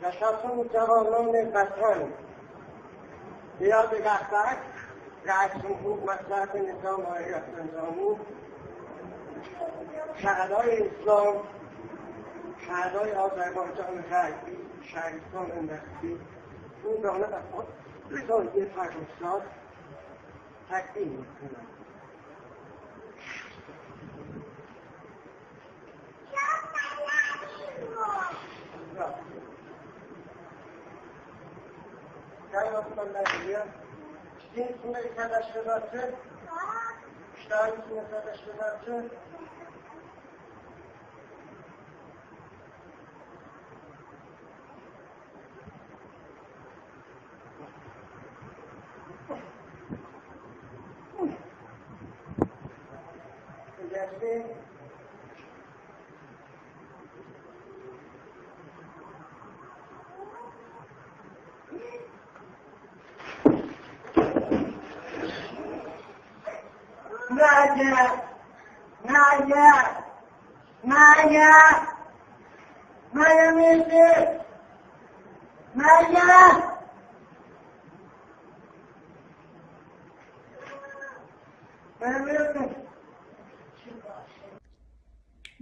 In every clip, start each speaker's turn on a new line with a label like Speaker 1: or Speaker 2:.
Speaker 1: نشستم جوانان وطن بیاد رهبر رئیس جمهور مصلحت نظام حیات نظامی شهدای اسلام شهدای آذربایجان غربی شهرستان اندرسی اون دانه و رضایی فرخزاد تقدیم میکنم. Kim arkadaşları şahit arkadaşları geldi. Maya Misi, Maya.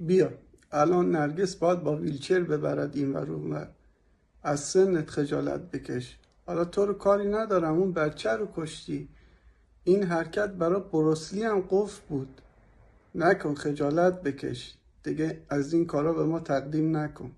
Speaker 2: بیا الان نرگس باید با ویلچر ببرد این ور اون ور. از سنت خجالت بکش. حالا تو رو کاری ندارم، اون بچه رو کشتی. این حرکت برای بروسلی هم قفل بود. نکن، خجالت بکش دیگه، از این کارا به ما تقدیم نکن.